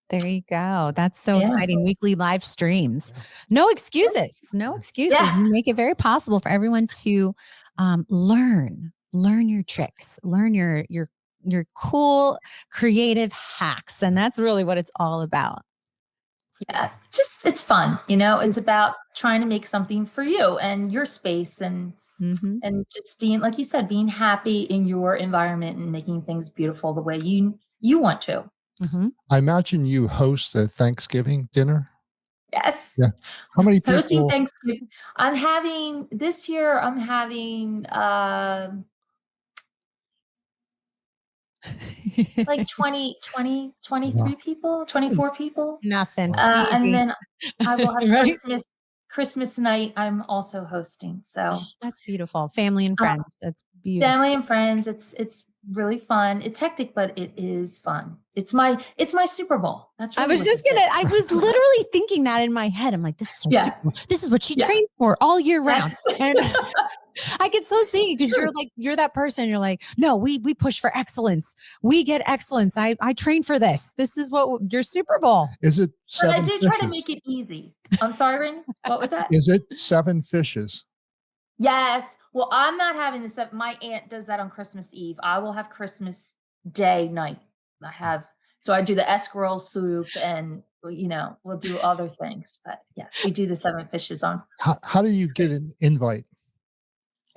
There you go. That's so Yeah. exciting. Weekly live streams. No excuses. No excuses. Yeah. You make it very possible for everyone to learn your tricks, learn your cool creative hacks. And that's really what it's all about. Yeah. Just, it's fun. It's about trying to make something for you and your space Mm-hmm. and just being, like you said, being happy in your environment and making things beautiful the way you want to. Mm-hmm. I imagine you host the Thanksgiving dinner. Yes. Yeah. How many Hosting people? Thanksgiving. This year, I'm having like 23 people, 24 people. Nothing. And Easy. then I will have Right? Christmas night. I'm also hosting. Oh, So that's beautiful. Family and uh, friends. That's beautiful. family and friends. It's really fun. It's hectic, but it is fun. It's my Super Bowl. That's I really was what just this is. I was literally thinking that in my head. I'm like, this is her Yeah. Super Bowl. This is what she Yeah. trains for all year round. Yes. And I could so see because True. you're that person. You're like, no, we push for excellence. We get excellence. I train for this. This is what your Super Bowl. Is it But I 7 did try to fishes? make it easy. I'm sorry, Rainy. What was that? Is it 7 fishes? Yes. Well, I'm not having this. My aunt does that on Christmas Eve. I will have Christmas Day night. So I do the escarole soup and, we'll do other things. But yes, we do the 7 fishes on. How do you get an invite?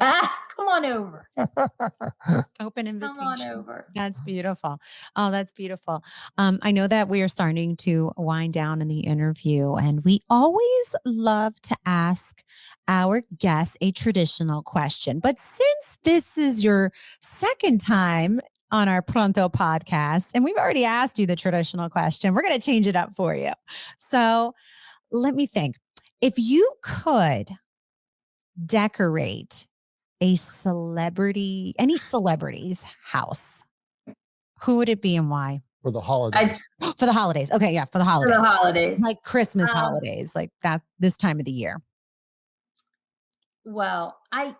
Come on over. Open Come on invitation. over. That's beautiful. Oh, that's beautiful. I know that we are starting to wind down in the interview, and we always love to ask our guests a traditional question. But since this is your second time on our Pronto podcast, and we've already asked you the traditional question, we're going to change it up for you. So let me think. If you could decorate any celebrity's house, who would it be and why? For the holidays. For the holidays. Okay. Yeah. For the For holidays. the holidays. Like Christmas Um, holidays, like that this time of the year. Well, I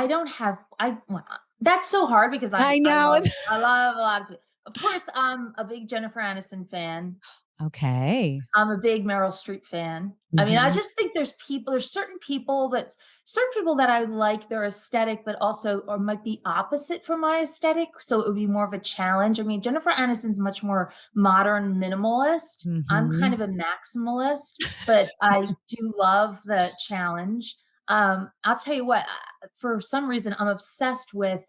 don't have well, that's so hard because I know. I love a lot of course, I'm a big Jennifer Aniston fan. Okay. I'm a big Meryl Streep fan. I mean, I Mhm. just think there's certain people that I like their aesthetic, but also or might be opposite from my aesthetic. So it would be more of a challenge. I mean, Jennifer Aniston's much more modern minimalist. I'm kind Mhm. of a maximalist, but I do love the challenge. I'll tell you what, for some reason, I'm obsessed with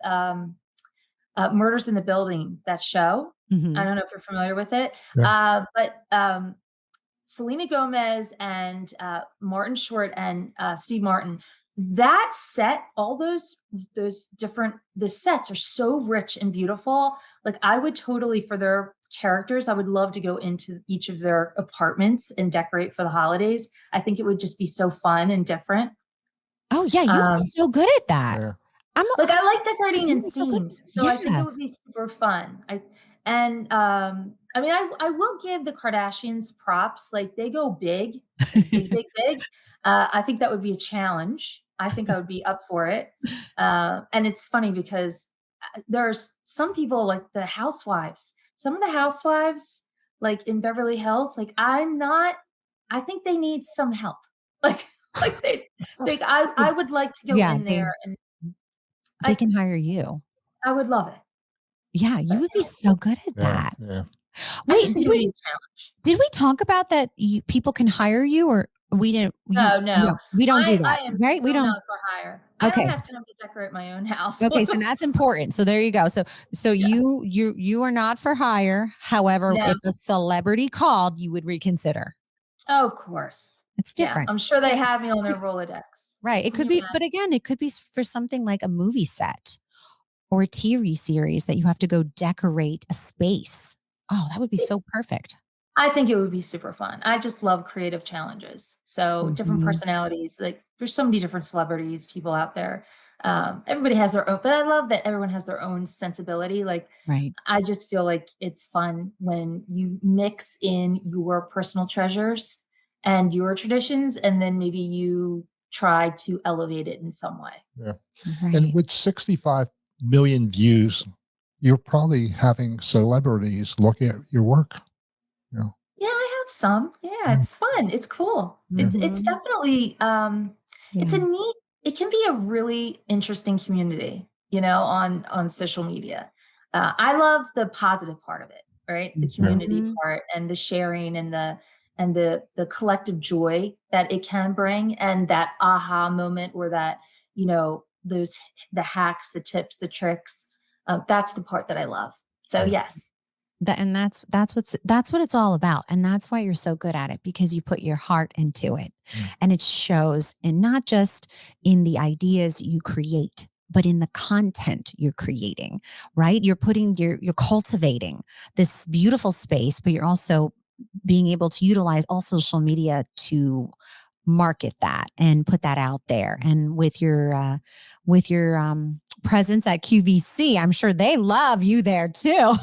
Murders in the Building, that show. I Mhm. don't know if you're familiar with it, Yeah. but Selena Gomez and Martin Short and Steve Martin, that set, all those the sets are so rich and beautiful. Like I would totally, for their characters, I would love to go into each of their apartments and decorate for the holidays. I think it would just be so fun and different. Oh yeah, you are Um, so good at that. Yeah. like I like decorating in You're so good. themes, so I think it would Yes. be super fun. I mean, I will give the Kardashians props. Like they go big, like big, big, big. I think that would be a challenge. I think I would be up for it. And it's funny because there's some people like the housewives. Some of the housewives, like in Beverly Hills, like I'm not I think they need some help. Like, like I would like to go Yeah, in there and they I, can hire you. I would love it. Yeah, you would be so good at Yeah, that. yeah. I Wait, just think it would be a challenge. did we talk about that people can hire you, or we didn't? No, no. We don't do I that, am right? We still don't. not for hire. I don't Okay. have time to decorate my own house. Okay, so that's important. So there you go. So Yeah. you are not for hire. However, No. if a celebrity called, you would reconsider. Oh, of course. It's Yeah. different. I'm sure they have me on their Yes. Rolodex. Right. It Can could you be, imagine? but again, it could be for something like a movie set or a TV series that you have to go decorate a space. Oh, that would be so perfect. I think it would be super fun. I just love creative challenges. So different Mhm. personalities, like there's so many different celebrities, people out there. Everybody has their own, but I love that everyone has their own sensibility. Like Right. I just feel like it's fun when you mix in your personal treasures and your traditions, and then maybe you try to elevate it in some way. Yeah. Right. And with 65 million views, you're probably having celebrities looking at your work. You know, Yeah, I have some. Yeah, yeah, it's fun. It's cool. It's Mhm. definitely it's a Yeah. neat, it can be a really interesting community, on social media. I love the positive part of it, right? The yeah, community Mhm. part and the sharing and the collective joy that it can bring and that aha moment or that, those the hacks, the tips, the tricks. That's the part that I love. So yeah. yes. And that's what it's all about, and that's why you're so good at it, because you put your heart into it, Yeah. and it shows, and not just in the ideas you create, but in the content you're creating. Right? You're cultivating this beautiful space, but you're also being able to utilize all social media to market that and put that out there. And with your presence at QVC, I'm sure they love you there too.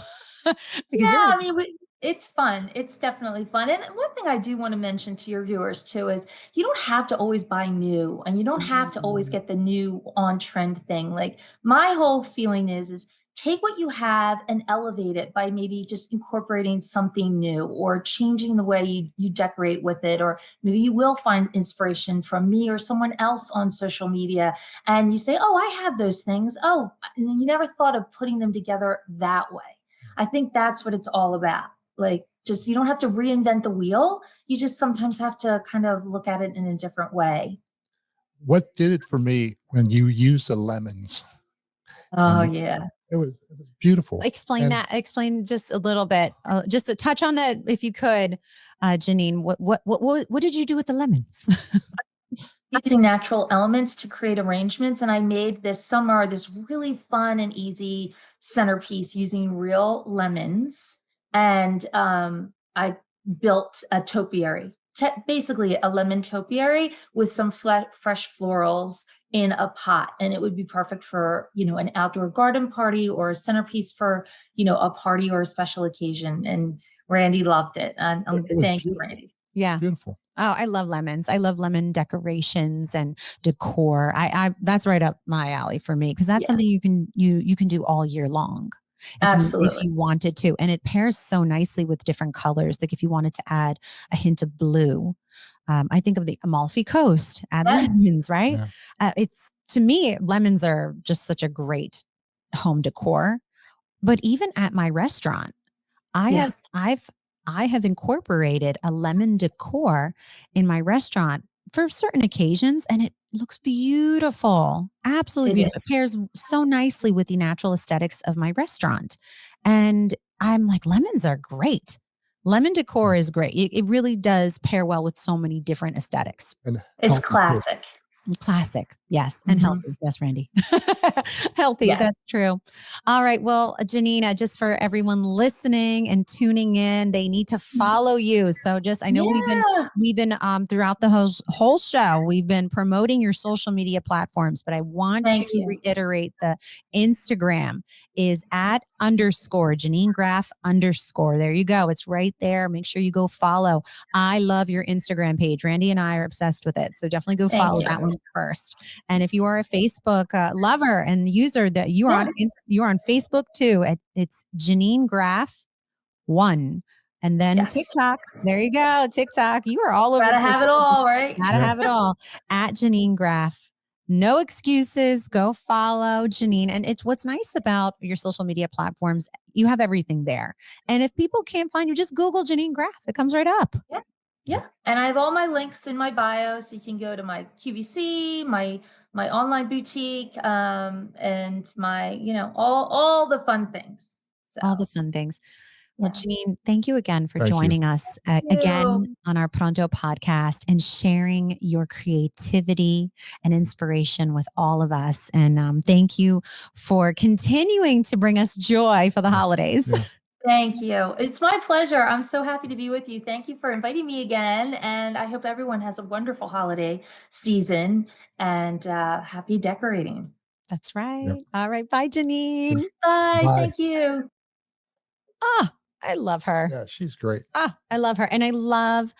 Because Yeah, you're I mean, it's fun. It's definitely fun. And one thing I do want to mention to your viewers too is you don't have to always buy new and you don't have to always get the new on trend thing. Like my whole feeling is take what you have and elevate it by maybe just incorporating something new or changing the way you decorate with it. Or maybe you will find inspiration from me or someone else on social media and you say, oh, I have those things. Oh, and you never thought of putting them together that way. I think that's what it's all about. Like, just you don't have to reinvent the wheel. You just sometimes have to kind of look at it in a different way. What did it for me when you used the lemons, Oh, and yeah. it was beautiful. explain And that. Explain just a little bit, just to touch on that, if you could, Janine. What did you do with the lemons? Using natural elements to create arrangements. And I made this summer this really fun and easy centerpiece using real lemons. And I built a topiary, basically a lemon topiary with some fresh florals in a pot. And it would be perfect for, an outdoor garden party or a centerpiece for, a party or a special occasion. And Randy loved it. And it was thank you, beautiful, Randy. Yeah. beautiful. Oh, I love lemons. I love lemon decorations and decor. I that's right up my alley for me, because that's Yeah, something you can do all year long if you absolutely. wanted to, and it pairs so nicely with different colors. Like if you wanted to add a hint of blue, I think of the Amalfi Coast. Add Yes. lemons, right? Yeah. It's to me, lemons are just such a great home decor. But even at my restaurant, I Yeah, have I've I have incorporated a lemon decor in my restaurant for certain occasions, and it looks beautiful. Absolutely it beautiful. It is. pairs so nicely with the natural aesthetics of my restaurant. And I'm like, lemons are great. Lemon decor is great. It really does pair well with so many different aesthetics. And It's healthy too. classic. Classic. Yes. And Mhm. healthy. Yes, Randy. Healthy. Yes. That's true. All right. Well, Janina, just for everyone listening and tuning in, they need to follow you. So I know Yeah. we've been throughout the whole show, we've been promoting your social media platforms, but I want to Thank you. reiterate the Instagram is at underscore Janine Graff underscore. There you go. It's right there. Make sure you go follow. I love your Instagram page. Randy and I are obsessed with it. So definitely go Thank follow you. that one first. And if you are a Facebook lover and user, that you are Yeah. on Facebook too, it's Janine Graff 1. And then Yes. TikTok. There you go. TikTok. You are all over Gotta have it Facebook. all, right? Gotta have it all. At Janine Graff. No excuses. Go follow Janine. And it's what's nice about your social media platforms. You have everything there. And if people can't find you, just Google Janine Graff. It comes right up. Yeah. And I have all my links in my bio. So you can go to my QVC, my online boutique, and my, all the fun things. So All the fun things. Well, yeah. Janine, thank you again for Thank you. joining us Thank again you. on our Pronto podcast and sharing your creativity and inspiration with all of us. And thank you for continuing to bring us joy for the holidays. Yeah. Thank you. It's my pleasure. I'm so happy to be with you. Thank you for inviting me again. And I hope everyone has a wonderful holiday season and happy decorating. That's right. Yep. All right. Bye, Janine. Bye. Bye. Thank you. Ah, I love her. Yeah, she's great. I love her. And I love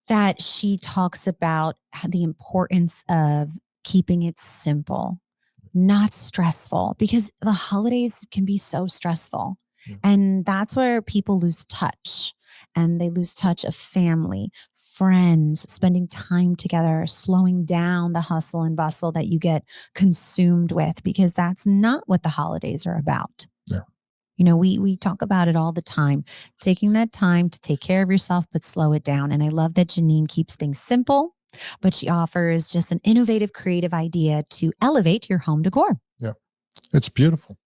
that she talks about the importance of keeping it simple, not stressful, because the holidays can be so stressful. Yeah. And that's where people lose touch, and they lose touch of family, friends, spending time together, slowing down the hustle and bustle that you get consumed with, because that's not what the holidays are about. Yeah. We talk about it all the time, taking that time to take care of yourself, but slow it down. And I love that Janine keeps things simple, but she offers just an innovative, creative idea to elevate your home decor. Yeah. It's beautiful.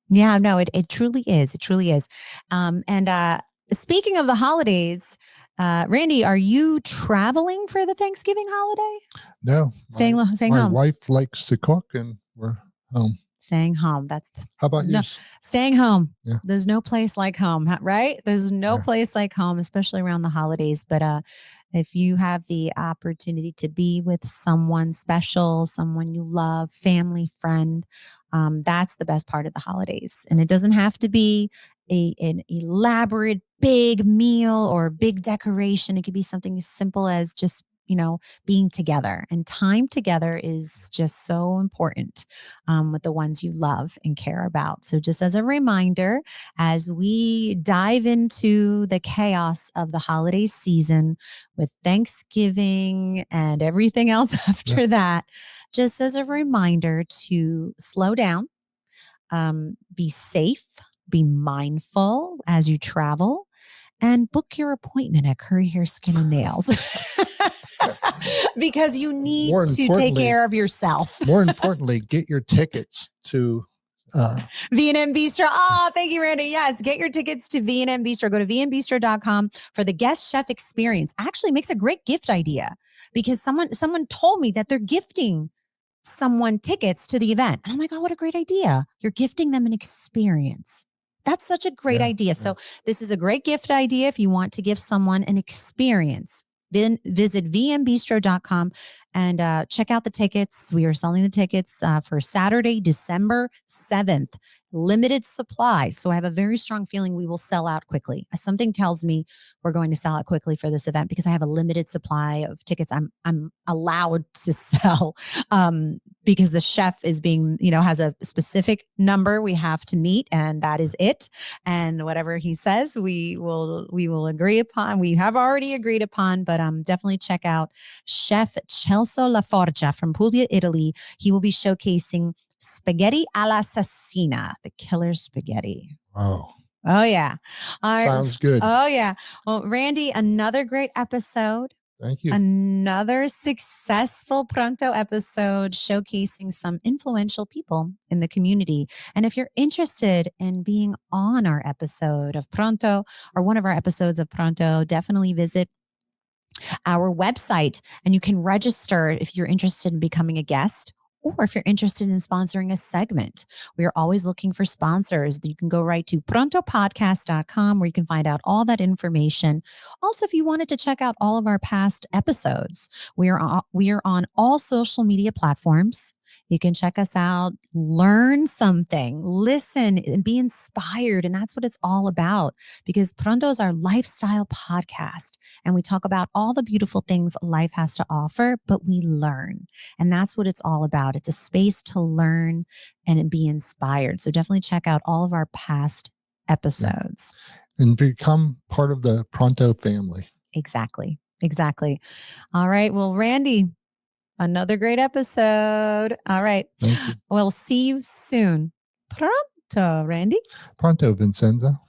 Yeah, no, it truly is. It truly is. And speaking of the holidays, Randy, are you traveling for the Thanksgiving holiday? No. Staying My home. wife likes to cook and we're home. Staying home. How about you? Staying home. Yeah. There's no place like home, right? There's no place like home, especially around the holidays. But if you have the opportunity to be with someone special, someone you love, family, friend, that's the best part of the holidays. And it doesn't have to be an elaborate big meal or big decoration. It could be something as simple as just being together, and time together is just so important with the ones you love and care about. So just as a reminder, as we dive into the chaos of the holiday season with Thanksgiving and everything else after that, just as a reminder to slow down, be safe, be mindful as you travel, and book your appointment at Curry Hair Skin and Nails. Because you need to take care of yourself. More importantly, get your tickets to V&M Bistro. Oh, thank you, Randy. Yes, get your tickets to V&M Bistro. Go to vnbistro.com for the guest chef experience. Actually makes a great gift idea, because someone told me that they're gifting someone tickets to the event. And I'm like, oh, what a great idea. You're gifting them an experience. That's such a great idea. So this is a great gift idea if you want to give someone an experience. Then visit vmbistro.com and check out the tickets. We are selling the tickets for Saturday, December 7th. Limited supply. So I have a very strong feeling we will sell out quickly. Something tells me we're going to sell out quickly for this event, because I have a limited supply of tickets I'm allowed to sell, because the chef is has a specific number we have to meet, and that is it. And whatever he says, we will agree upon. We have already agreed upon, but definitely check out Chef Celso Laforgia from Puglia, Italy. He will be showcasing spaghetti all'assassina, the killer spaghetti. Oh yeah. Sounds good. Oh yeah. Well, Randy, another great episode. Thank you. Another successful Pronto episode showcasing some influential people in the community. And if you're interested in being on our episode of Pronto, or one of our episodes of Pronto, definitely visit our website, and you can register if you're interested in becoming a guest, or if you're interested in sponsoring a segment. We are always looking for sponsors. You can go right to prontopodcast.com, where you can find out all that information. Also, if you wanted to check out all of our past episodes, we are on all social media platforms. You can check us out, learn something, listen, and be inspired. And that's what it's all about, because Pronto is our lifestyle podcast. And we talk about all the beautiful things life has to offer, but we learn. And that's what it's all about. It's a space to learn and be inspired. So definitely check out all of our past episodes. and become part of the Pronto family. Exactly. Exactly. All right. Well, Randy, another great episode. All right. Thank you. We'll see you soon. Pronto, Randy. Pronto, Vincenza.